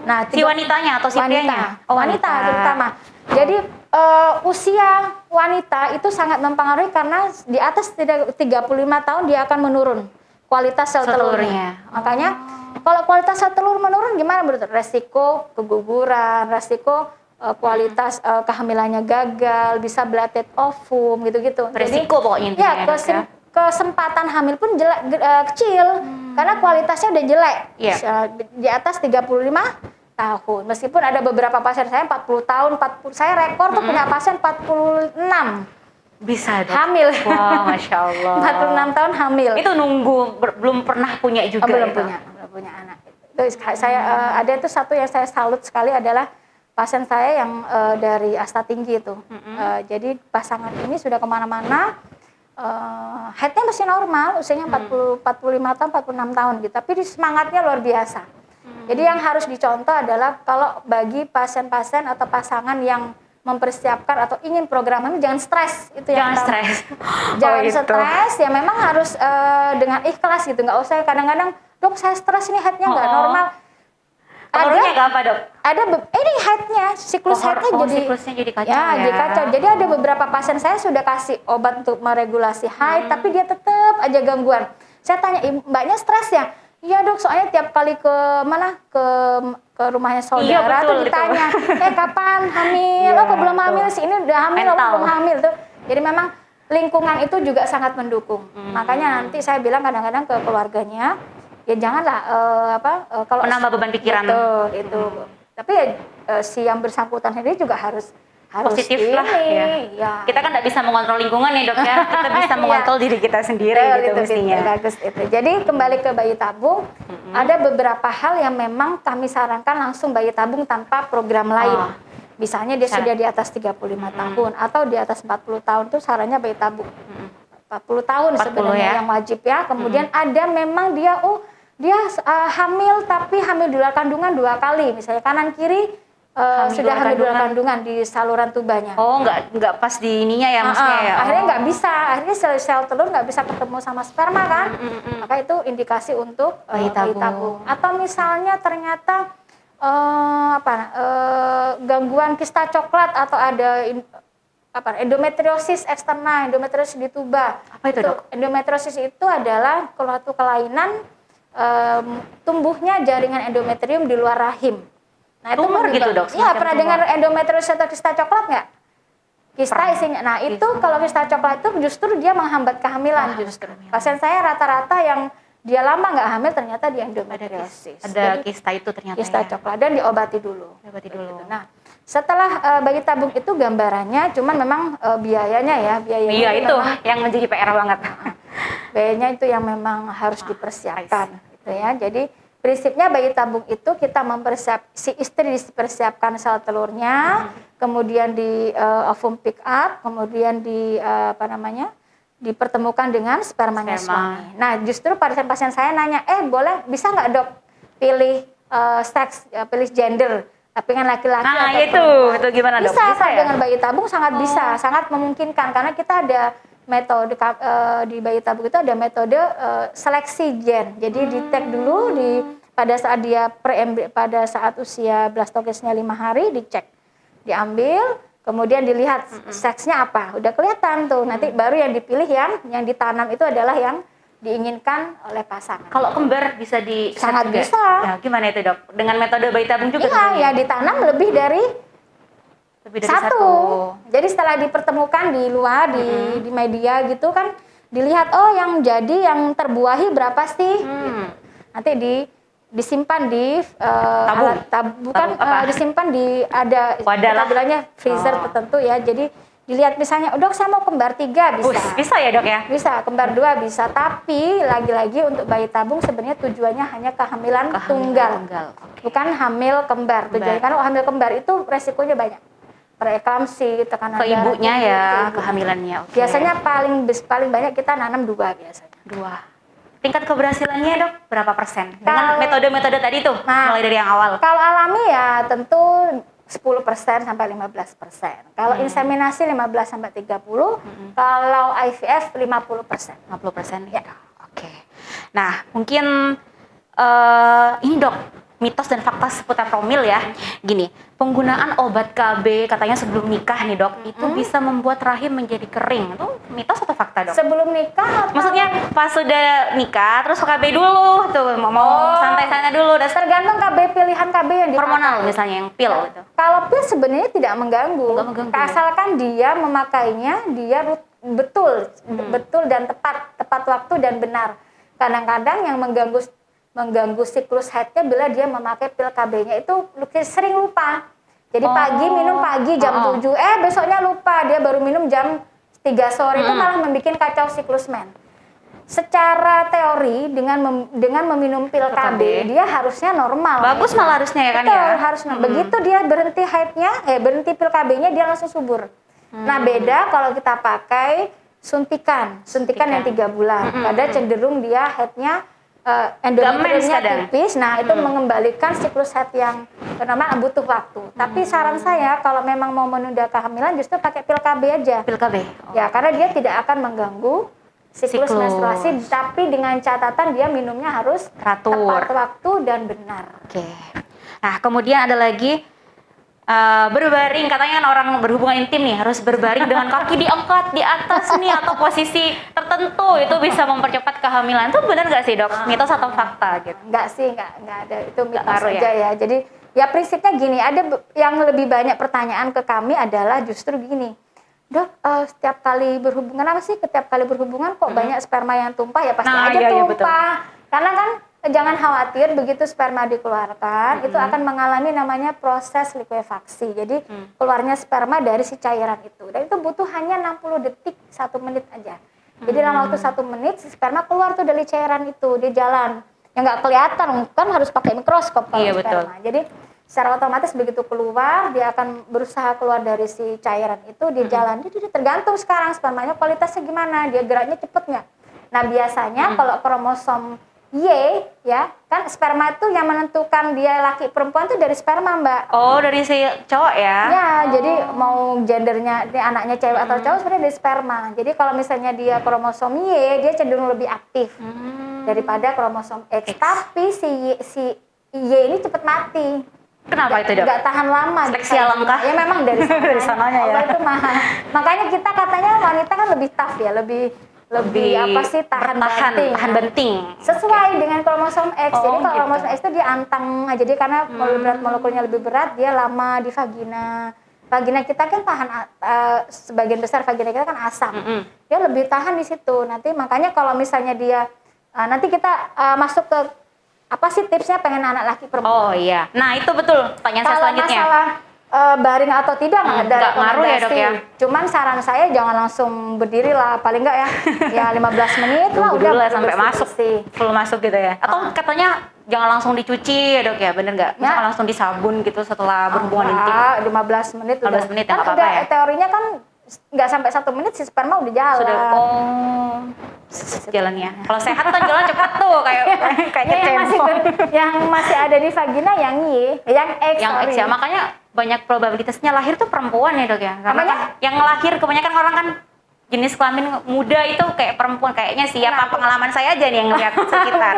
Nah, si wanitanya atau si prianya? Wanita terutama. Jadi usia wanita itu sangat mempengaruhi karena di atas 35 tahun dia akan menurun kualitas sel telurnya. Makanya kalau kualitas sel telur menurun gimana, menurut resiko keguguran, resiko kualitas kehamilannya gagal, bisa blated ovum gitu-gitu. Resiko pokoknya intinya. Ya, kesempatan hamil pun kecil karena kualitasnya udah jelek. Di atas 35 tahun. Meskipun ada beberapa pasien saya 40 tahun, saya rekor tuh punya pasien 46. Bisa, Dok. Hamil. Wah, Masya Allah. 46 tahun hamil. Itu nunggu belum pernah punya juga. Belum punya anak. Itu saya ada itu satu yang saya salut sekali adalah pasien saya yang dari Asta Tinggi itu. Jadi pasangan ini sudah kemana-mana, headnya masih normal, usianya 45 tahun, 46 tahun gitu. Tapi semangatnya luar biasa. Jadi yang harus dicontoh adalah kalau bagi pasien-pasien atau pasangan yang mempersiapkan atau ingin program ini, jangan stres, itu yang pertama. Jangan stres, ya memang harus dengan ikhlas gitu, nggak usah kadang-kadang, dok saya stres ini headnya nggak normal. Pengaruhnya apa, Dok? Ada ini headnya, siklus headnya siklusnya jadi kacau ya. Jadi kacau. Jadi ada beberapa pasien saya sudah kasih obat untuk meregulasi haid, tapi dia tetap aja gangguan. Saya tanya, mbaknya stres ya? Iya dok, soalnya tiap kali ke rumahnya saudara tuh ditanya, kapan hamil? Kok belum hamil sih? Ini udah hamil, belum hamil tuh. Jadi memang lingkungan itu juga sangat mendukung. Makanya nanti saya bilang kadang-kadang ke keluarganya, ya janganlah kalau menambah beban pikiran. Itu. Tapi si yang bersangkutan ini juga harus positif lah ya. Kita kan nggak bisa mengontrol lingkungan nih, Dok ya. Kita bisa mengontrol diri kita sendiri gitu mestinya. Bagus itu. Jadi kembali ke bayi tabung, ada beberapa hal yang memang kami sarankan langsung bayi tabung tanpa program lain. Misalnya dia sudah di atas 35 tahun atau di atas 40 tahun tuh sarannya bayi tabung. 40 tahun sebenarnya yang wajib ya. Kemudian ada memang dia hamil tapi hamil di luar kandungan 2 kali, misalnya kanan kiri sudah hamil di luar kandungan di saluran tubanya. Oh, nggak pas di ininya ya maksudnya ya. Akhirnya nggak bisa, akhirnya sel telur nggak bisa ketemu sama sperma kan. Maka itu indikasi untuk bayi tabung. Atau misalnya ternyata gangguan kista coklat atau ada endometriosis eksternal, endometriosis di tuba. Apa itu, Dok? Endometriosis itu adalah suatu kelainan tumbuhnya jaringan endometrium di luar rahim. Nah, Tumor gitu, Dok? Iya, Semacam pernah tumor. dengar endometriosis atau kista coklat nggak? Kista isinya. Nah, itu kalau kista coklat itu justru dia menghambat kehamilan justru. Pasien saya rata-rata yang dia lama nggak hamil ternyata dia endometriosis. Ada Jadi, kista itu ternyata kista ya. coklat dan diobati dulu. Diobati dulu. Begitu. Nah, setelah bayi tabung itu gambarannya, cuman memang biayanya Iya, itu memang, yang menjadi PR banget. biayanya itu yang memang harus dipersiapkan, gitu ya. Jadi prinsipnya bayi tabung itu kita si istri dipersiapkan sel telurnya, kemudian di ovum pick up, kemudian dipertemukan dengan spermanya suami. Nah, justru pasien-pasien saya nanya, bisa nggak dok pilih seks, pilih gender, tapi kan laki-laki atau perempuan? Itu gimana dok? Bisa ya? dengan bayi tabung sangat bisa, sangat memungkinkan karena kita ada metode di bayi tabung itu ada metode seleksi gen. Jadi di tag dulu pada saat pada saat usia blastokisnya 5 hari dicek, diambil. Kemudian dilihat seksnya apa, udah kelihatan tuh. Nanti baru yang dipilih yang ditanam itu adalah yang diinginkan oleh pasangan. Kalau kembar bisa di Sangat juga? bisa. Ya, gimana itu dok? Dengan metode bayi tabung juga? Iya, ya ditanam lebih dari satu. Jadi setelah dipertemukan di luar di media gitu kan, dilihat yang yang terbuahi berapa sih? Gitu. Nanti disimpan di disimpan di ada kita bilangnya freezer tertentu ya. Jadi dilihat misalnya, dok saya mau kembar 3 bisa. Bisa ya dok ya? Bisa, kembar 2 bisa. Tapi lagi-lagi untuk bayi tabung sebenarnya tujuannya hanya kehamilan tunggal. Bukan hamil kembar. Tujuannya karena hamil kembar itu resikonya banyak. Preeklamsi, tekanan ke ibunya darah, ya, ibu. kehamilannya. Biasanya paling banyak kita nanam 2 biasanya. 2. Tingkat keberhasilannya dok berapa persen? Dengan metode-metode tadi tuh, mulai dari yang awal. Kalau alami ya tentu 10% sampai 15%. Kalau inseminasi 15 sampai 30, kalau IVF 50%. 50% ya. Oke. Nah, mungkin ini dok, mitos dan fakta seputar promil ya. Gini, penggunaan obat KB katanya sebelum nikah nih dok, itu bisa membuat rahim menjadi kering. Itu mitos atau fakta dok? Sebelum nikah? Maksudnya pas sudah nikah terus KB dulu tuh, mau santai-santai dulu. Tergantung KB, pilihan KB yang dipakai. Hormonal misalnya yang pil gitu. Kalau pil sebenarnya tidak mengganggu. Asalkan dia memakainya, dia betul dan tepat waktu dan benar. Kadang-kadang yang mengganggu siklus haidnya bila dia memakai pil KB-nya itu sering lupa. Jadi pagi minum pagi jam 7, besoknya lupa, dia baru minum jam 3 sore, itu malah membuat kacau siklus men. Secara teori dengan meminum pil KB dia harusnya normal. Bagus malah harusnya ya kan. Betul, harus begitu dia berhenti haidnya, berhenti pil KB-nya dia langsung subur. Nah, beda kalau kita pakai suntikan yang 3 bulan. Pada cenderung dia haidnya endometriumnya tipis, nah itu mengembalikan siklus haid yang memang butuh waktu. Tapi saran saya kalau memang mau menunda kehamilan justru pakai pil KB aja. Pil KB. Ya, karena dia tidak akan mengganggu siklus menstruasi, tapi dengan catatan dia minumnya harus tepat waktu dan benar. Oke. Nah, kemudian ada lagi berbaring, katanya kan orang berhubungan intim nih harus berbaring dengan kaki diangkat di atas nih atau posisi tertentu itu bisa mempercepat kehamilan. Itu benar nggak sih dok? Mitos atau fakta gitu? Nggak sih, nggak ada, itu mitos aja ya. Jadi ya prinsipnya gini, ada yang lebih banyak pertanyaan ke kami adalah justru gini, dok setiap kali berhubungan setiap kali berhubungan kok banyak sperma yang tumpah? Ya pasti aja tumpah. Karena kan jangan khawatir, begitu sperma dikeluarkan itu akan mengalami namanya proses likuifaksi. Jadi keluarnya sperma dari si cairan itu, dan itu butuh hanya 60 detik, 1 menit aja. Jadi dalam waktu 1 menit si sperma keluar tuh dari cairan itu, dia jalan. Ya nggak kelihatan, kan harus pakai mikroskop kalau sperma. Jadi secara otomatis begitu keluar, dia akan berusaha keluar dari si cairan itu, dia jalan. Dia tergantung sekarang spermanya kualitasnya gimana, dia geraknya cepet nggak. Nah biasanya kalau kromosom Y ya kan sperma itu yang menentukan dia laki perempuan tuh dari sperma mbak. Oh, dari si cowok ya? Ya, jadi mau gendernya dia anaknya cewek atau cowok sebenarnya dari sperma. Jadi kalau misalnya dia kromosom Y, dia cenderung lebih aktif daripada kromosom X. Tapi si Y ini cepat mati. Kenapa itu, Dok? Nggak tahan lama. Seleksi alam kah? Ya memang dari Dari sananya ya. Allah itu mahal. Makanya kita katanya wanita kan lebih tough ya, lebih apa sih, tahan banting. Sesuai dengan kromosom X. Jadi kalau kromosom X itu dia antang aja, jadi karena molekulnya lebih berat, dia lama di vagina. Vagina kita kan tahan, sebagian besar vagina kita kan asam. Dia lebih tahan di situ. Nanti makanya kalau misalnya dia nanti kita masuk ke apa sih tipsnya pengen anak laki perempuan. Oh iya. Nah, itu betul pertanyaan saya selanjutnya. Kalau masalah baring atau tidak nggak ada ngaruh ya, Dok ya. Cuman saran saya jangan langsung berdiri lah, paling enggak ya 15 menit lah udah lah sampai masuk sih. Full masuk gitu ya. Atau katanya jangan langsung dicuci ya, Dok ya, bener nggak? Jangan langsung disabun gitu setelah berhubungan intim. 15 menit 15 menit kan apa-apa ya. Teorinya kan nggak sampai 1 menit si sperma udah jalan. Jalannya. Kalau sehat kan jalan cepet tuh kayaknya yang masih ada di vagina yang X ya. Makanya banyak probabilitasnya lahir tuh perempuan ya, Dok ya. Karena yang lahir kebanyakan orang kan jenis kelamin muda itu kayak perempuan kayaknya sih. Apa pengalaman saya aja nih yang ngeliat sekitar.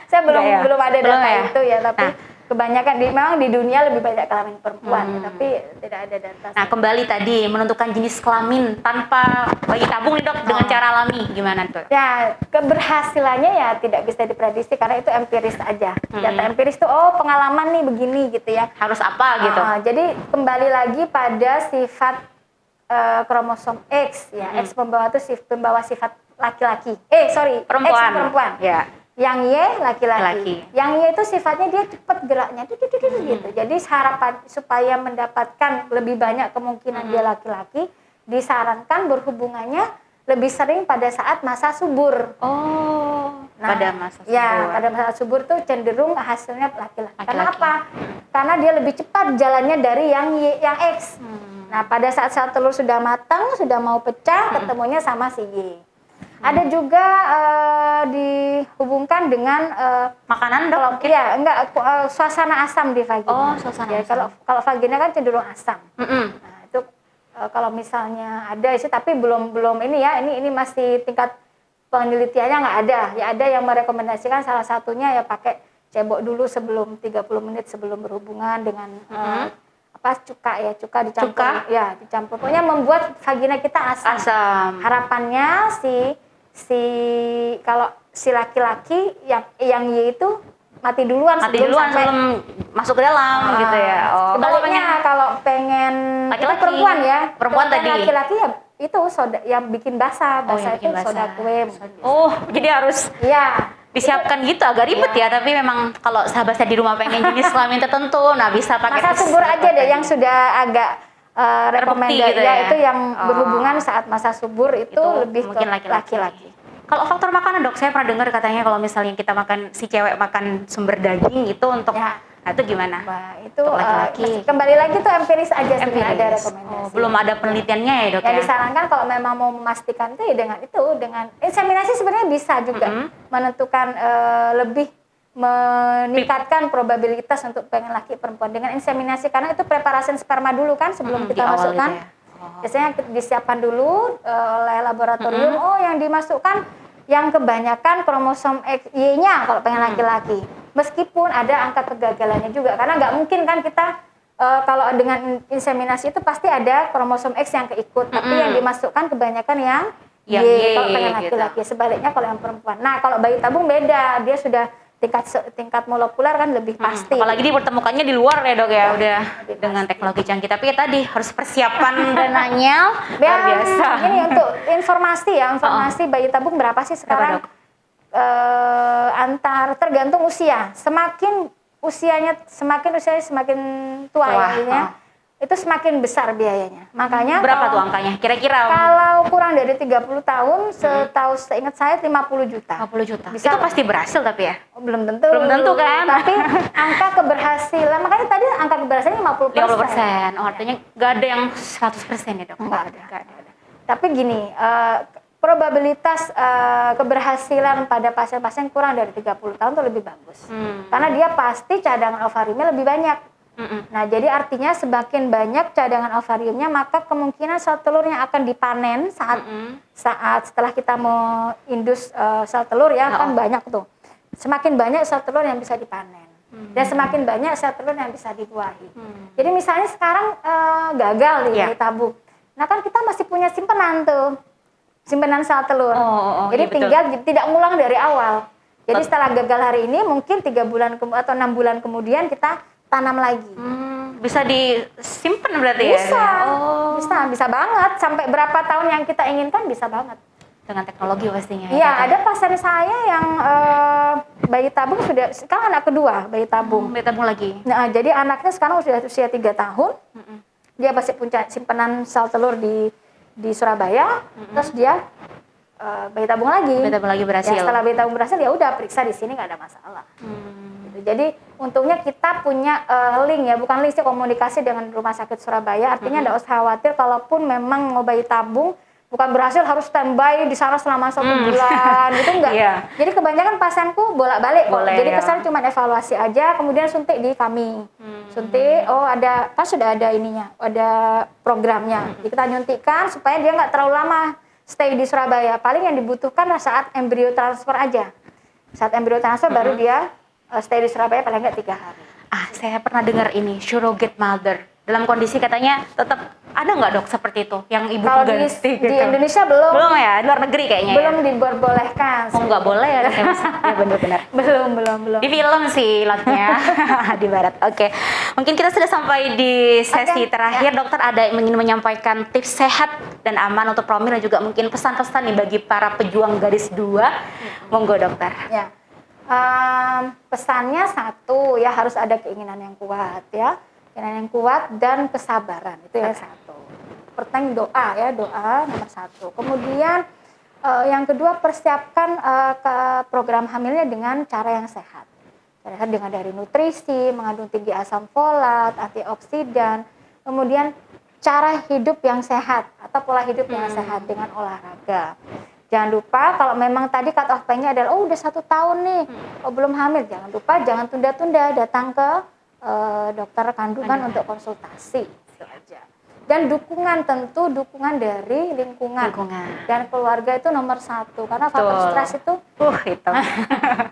Saya belum ada data itu ya, tapi kebanyakan memang di dunia lebih banyak kelamin perempuan ya, tapi tidak ada data. Nah, kembali tadi menentukan jenis kelamin tanpa bayi tabung nih, Dok, dengan cara alami gimana tuh? Ya, keberhasilannya ya tidak bisa diprediksi karena itu empiris aja. Data empiris tuh pengalaman nih begini gitu ya. Harus apa gitu. Jadi kembali lagi pada sifat kromosom X ya. X pembawa sifat laki-laki. Perempuan. X perempuan. Ya. Yang Y laki-laki. Yang Y itu sifatnya dia cepat geraknya gitu. Jadi harapan supaya mendapatkan lebih banyak kemungkinan dia laki-laki, disarankan berhubungannya lebih sering pada saat masa subur. Pada masa subur. Ya, pada masa subur tuh cenderung hasilnya laki-laki. Karena apa? Karena dia lebih cepat jalannya dari yang X. Nah, pada saat sel telur sudah matang, sudah mau pecah, ketemunya sama si Y. Ada juga dihubungkan dengan makanan, Dok? Iya, suasana asam di vagina. Suasana asam. Kalau vagina kan cenderung asam. Nah, itu kalau misalnya ada sih, tapi belum ini ya, ini masih tingkat penelitiannya nggak ada. Ya ada yang merekomendasikan salah satunya ya pakai cebok dulu sebelum 30 menit sebelum berhubungan dengan cuka dicampur. Pokoknya membuat vagina kita asam. Harapannya kalau si laki-laki yang Y itu mati duluan sebelum masuk ke dalam gitu ya. Sebaliknya kalau pengen laki-laki, perempuan tadi laki-laki ya itu soda yang bikin basah itu soda kue. Jadi harus disiapkan gitu, agak ribet ya, tapi memang kalau sahabat saya di rumah pengen jenis kelamin tertentu, bisa pakai masa subur aja deh yang sudah agak rekomendasi gitu ya. Itu yang berhubungan saat masa subur itu lebih mungkin ke laki-laki. Kalau faktor makanan, Dok, saya pernah dengar katanya kalau misalnya kita si cewek makan sumber daging itu untuk nah itu gimana? Itu laki-laki. Kembali lagi tuh empiris aja sebenarnya ada rekomendasi. Belum ada penelitiannya ya, Dok ya? Yang disarankan kalau memang mau memastikan itu ya dengan inseminasi sebenarnya bisa juga menentukan lebih meningkatkan probabilitas untuk pengen laki perempuan dengan inseminasi karena itu preparasi sperma dulu kan sebelum kita masukkan. Biasanya disiapkan dulu oleh laboratorium. Yang dimasukkan yang kebanyakan kromosom Y-nya kalau pengen laki-laki. Meskipun ada angka kegagalannya juga karena nggak mungkin kan kita kalau dengan inseminasi itu pasti ada kromosom X yang keikut, tapi yang dimasukkan kebanyakan yang Y kalau pengen laki-laki. Sebaliknya kalau yang perempuan. Nah, kalau bayi tabung beda, dia sudah tingkat molekuler kan lebih pasti. Apalagi dipertemukannya di luar ya, Dok ya, udah dengan teknologi canggih. Tapi tadi harus persiapan dananya luar biasa. Ini untuk informasi bayi tabung berapa sih sekarang? Tergantung usia. Semakin usianya semakin tua ya. Itu semakin besar biayanya. Makanya berapa tuh angkanya? Kira-kira kalau kurang dari 30 tahun, seingat saya 50 juta. 50 juta. Bisa itu pasti berhasil tapi ya? Belum tentu. Belum tentu kan? Tapi angka keberhasilan, makanya tadi angka keberhasilannya 50%. Artinya nggak ada yang 100% ya, Dok? Nggak ada. Tapi gini, probabilitas keberhasilan pada pasien-pasien kurang dari 30 tahun itu lebih bagus. Karena dia pasti cadangan ovariumnya lebih banyak. Nah, jadi artinya semakin banyak cadangan ovariumnya, maka kemungkinan sel telur yang akan dipanen saat setelah kita mau indus sel telur ya kan banyak tuh. Semakin banyak sel telur yang bisa dipanen. Dan semakin banyak sel telur yang bisa dibuahi. Jadi misalnya sekarang gagal nih bayi tabung. Nah kan kita masih punya simpenan tuh. Simpenan sel telur. Jadi tinggal tidak ngulang dari awal. Jadi setelah gagal hari ini mungkin 3 bulan atau 6 bulan kemudian kita tanam lagi. Bisa disimpan berarti bisa, ya? bisa banget. Sampai berapa tahun yang kita inginkan bisa banget. Dengan teknologi pastinya. Iya, ada pasien saya yang bayi tabung sekarang anak kedua bayi tabung. Bayi tabung lagi. Nah, jadi anaknya sekarang sudah usia 3 tahun. Dia masih punya simpanan sel telur di Surabaya. Terus dia bayi tabung lagi. Bayi tabung lagi berhasil. Ya, setelah bayi tabung berhasil ya udah periksa di sini nggak ada masalah. Gitu. Jadi untungnya kita punya link ya, bukan link sih, komunikasi dengan Rumah Sakit Surabaya. Artinya nggak usah khawatir kalaupun memang mau bayi tabung bukan berhasil harus standby di sana selama 1 bulan gitu enggak. Jadi kebanyakan pasienku bolak-balik kok. Jadi kesan cuma evaluasi aja, kemudian suntik di kami. Suntik, ada kan sudah ada ininya, ada programnya. Jadi kita nyuntikkan supaya dia nggak terlalu lama stay di Surabaya. Paling yang dibutuhkan saat embrio transfer aja. Saat embrio transfer baru dia stay di Surabaya paling nggak 3 hari. Saya pernah dengar ini surrogate mother. Dalam kondisi katanya tetap ada nggak dok seperti itu yang ibu kalau ganti di Indonesia belum ya, di luar negeri kayaknya belum diperbolehkan. Nggak boleh ya dok ya, benar-benar belum di film sih lotnya di barat. Oke. Mungkin kita sudah sampai di sesi terakhir. Dokter ada yang ingin menyampaikan tips sehat dan aman untuk promil dan juga mungkin pesan-pesan nih bagi para pejuang garis 2. Monggo dokter. Ya. Pesannya satu ya, harus ada keinginan yang kuat ya. Keinginan yang kuat dan kesabaran, itu yang satu. Pertama doa ya, doa nomor 1. Kemudian yang kedua, persiapkan ke program hamilnya dengan cara yang sehat. Sehat dengan dari nutrisi, mengandung tinggi asam folat, antioksidan, kemudian cara hidup yang sehat atau pola hidup yang sehat dengan olahraga. Jangan lupa kalau memang tadi cut off time-nya adalah udah 1 tahun nih, belum hamil, jangan lupa jangan tunda-tunda datang ke dokter kandungan untuk konsultasi, itu aja. Dan dukungan, tentu dukungan dari lingkungan. Dan keluarga itu nomor 1 karena faktor stres itu.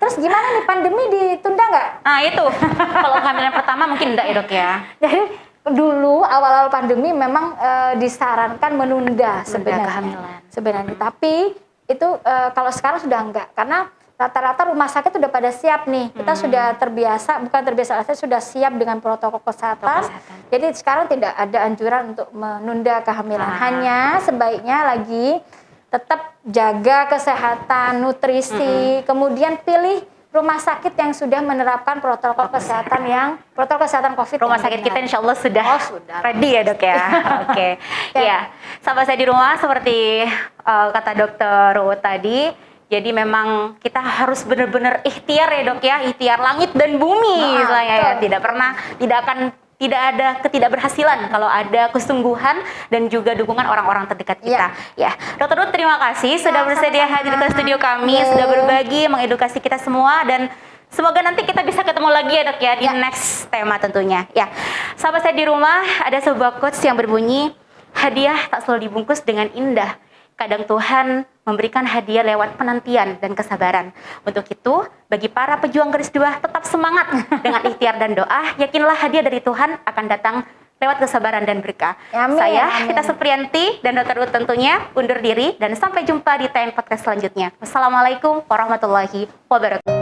Terus gimana nih, pandemi ditunda nggak? Nah itu kalau kehamilan pertama mungkin enggak ya dok ya. Jadi dulu awal-awal pandemi memang disarankan menunda sebenarnya. Tapi itu kalau sekarang sudah enggak, karena rata-rata rumah sakit sudah pada siap nih. Kita sudah sudah siap dengan protokol kesehatan. Jadi sekarang tidak ada anjuran untuk menunda kehamilan. Hanya sebaiknya lagi tetap jaga kesehatan, nutrisi, kemudian pilih rumah sakit yang sudah menerapkan protokol kesehatan COVID. Rumah sakit kita insya Allah sudah ready ya dok ya. Oke. Ya, sahabat saya di rumah, seperti kata dokter Ruut tadi. Jadi memang kita harus benar-benar ikhtiar ya dok ya, ikhtiar langit dan bumi misalnya ya. Tidak ada ketidakberhasilan kalau ada kesungguhan dan juga dukungan orang-orang terdekat kita. Ya, Dokter Ruut terima kasih sudah bersedia hadir ke studio kami, sudah berbagi, mengedukasi kita semua, dan semoga nanti kita bisa ketemu lagi ya dok ya di next tema tentunya. Ya, sahabat saya di rumah, ada sebuah quotes yang berbunyi, hadiah tak selalu dibungkus dengan indah. Kadang Tuhan memberikan hadiah lewat penantian dan kesabaran. Untuk itu, bagi para pejuang garis 2, tetap semangat dengan ikhtiar dan doa. Yakinlah hadiah dari Tuhan akan datang lewat kesabaran dan berkah. Saya, Vita Supriyanti, dan Dokter Ruut tentunya undur diri, dan sampai jumpa di TN Podcast selanjutnya. Wassalamualaikum warahmatullahi wabarakatuh.